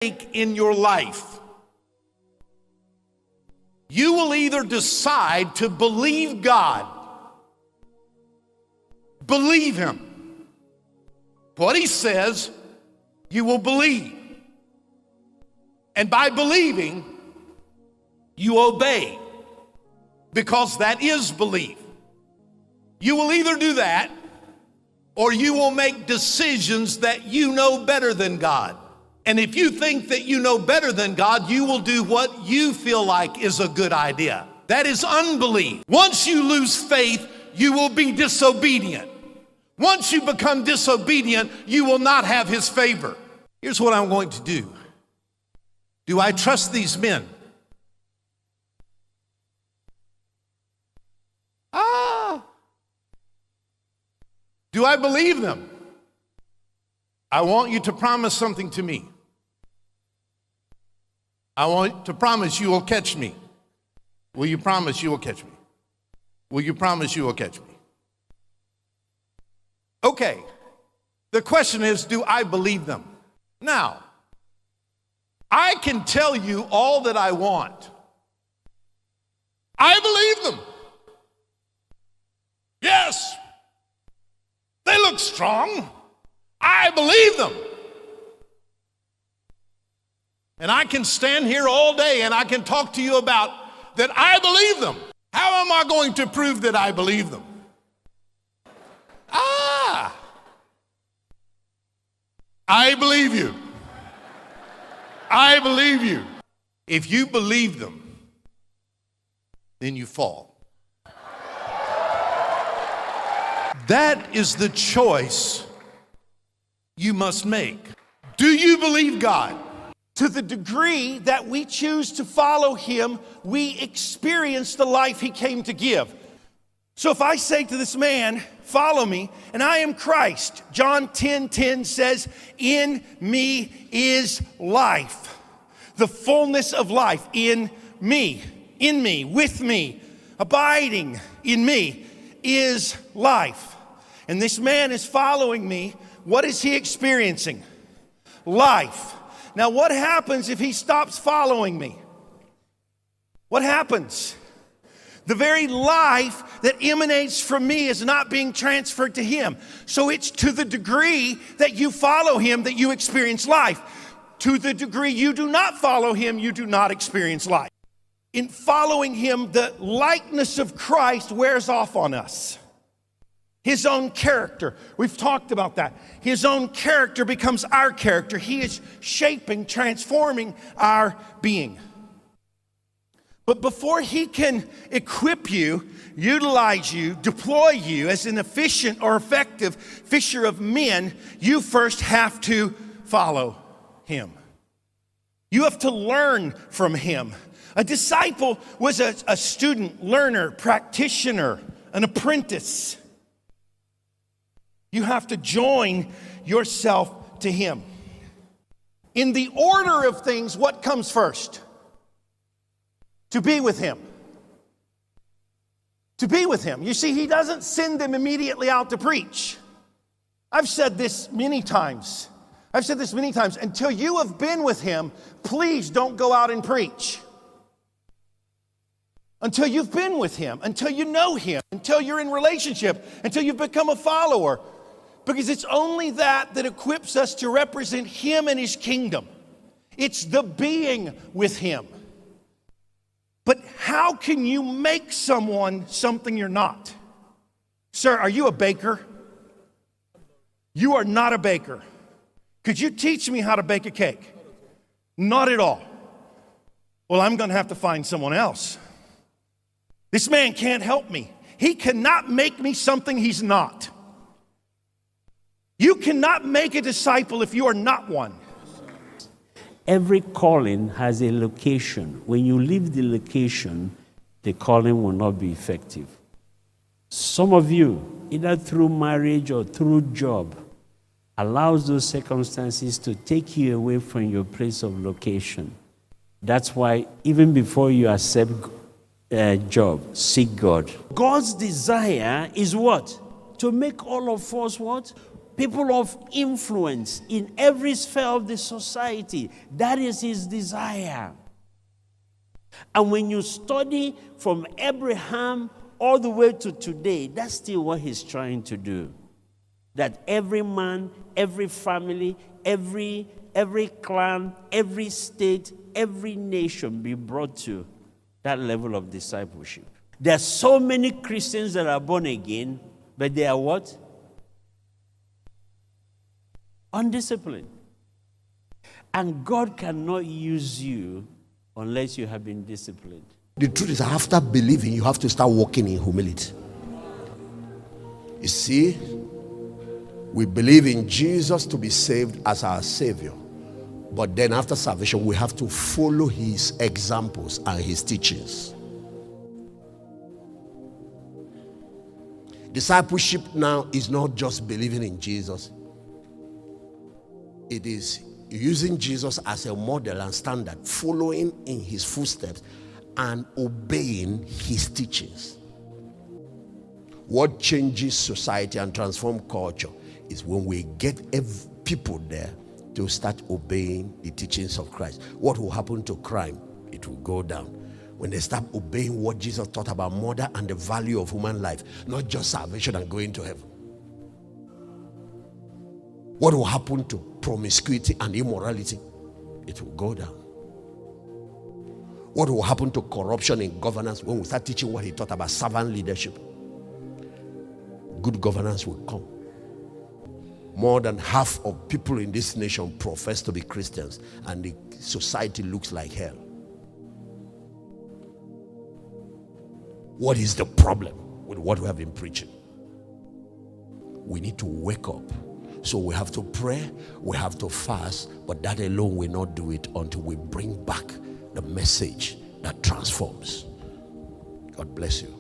in your life, you will either decide to believe God, believe Him. What He says, you will believe. And by believing, you obey, because that is belief. You will either do that, or you will make decisions that you know better than God. And if you think that you know better than God, you will do what you feel like is a good idea. That is unbelief. Once you lose faith, you will be disobedient. Once you become disobedient, you will not have His favor. Here's what I'm going to do. Do I trust these men? Do I believe them? I want you to promise something to me. I want to promise you will catch me. Will you promise you will catch me? Will you promise you will catch me? Okay. The question is, do I believe them? Now, I can tell you all that I want. I believe them. Yes. They look strong. I believe them. And I can stand here all day and I can talk to you about that I believe them. How am I going to prove that I believe them? I believe you. I believe you. If you believe them, then you fall. That is the choice you must make. Do you believe God? To the degree that we choose to follow Him, we experience the life He came to give. So if I say to this man, follow me, and I am Christ, John 10:10 says, in me is life. The fullness of life in me, with me, abiding in me is life. And this man is following me. What is he experiencing? Life. Now, what happens if he stops following me? What happens? The very life that emanates from me is not being transferred to him. So it's to the degree that you follow him that you experience life. To the degree you do not follow him, you do not experience life. In following him, the likeness of Christ wears off on us. His own character. We've talked about that. His own character becomes our character. He is shaping, transforming our being. But before he can equip you, utilize you, deploy you as an efficient or effective fisher of men, you first have to follow him. You have to learn from him. A disciple was a student, learner, practitioner, an apprentice. You have to join yourself to him. In the order of things, what comes first? To be with him. To be with him. You see, he doesn't send them immediately out to preach. I've said this many times. Until you have been with him, please don't go out and preach. Until you've been with him, until you know him, until you're in relationship, until you've become a follower. Because it's only that equips us to represent him and his kingdom. It's the being with him. But how can you make someone something you're not? Sir, are you a baker? You are not a baker. Could you teach me how to bake a cake? Not at all. Well, I'm going to have to find someone else. This man can't help me. He cannot make me something he's not. You cannot make a disciple if you are not one. Every calling has a location. When you leave the location, the calling will not be effective. Some of you, either through marriage or through job, allows those circumstances to take you away from your place of location. That's why even before you accept a job, seek God. God's desire is what? To make all of us what? people of influence in every sphere of the society. That is his desire. And when you study from Abraham all the way to today, that's still what he's trying to do. That every man, every family, every clan, every state, every nation be brought to that level of discipleship. There are so many Christians that are born again, but they are what? Undisciplined. And God cannot use you unless you have been disciplined. The truth is, after believing, you have to start walking in humility. You see, we believe in Jesus to be saved as our Savior. But then after salvation, we have to follow his examples and his teachings. Discipleship now is not just believing in Jesus. It is using Jesus as a model and standard, following in his footsteps and obeying his teachings. What changes society and transforms culture is when we get people there to start obeying the teachings of Christ. What will happen to crime? It will go down. When they start obeying what Jesus taught about murder and the value of human life, not just salvation and going to heaven. What will happen to promiscuity and immorality? It will go down. What will happen to corruption in governance when we start teaching what he taught about servant leadership? Good governance will come. More than half of people in this nation profess to be Christians, and the society looks like hell. What is the problem with what we have been preaching? We need to wake up. So we have to pray, we have to fast, but that alone will not do it until we bring back the message that transforms. God bless you.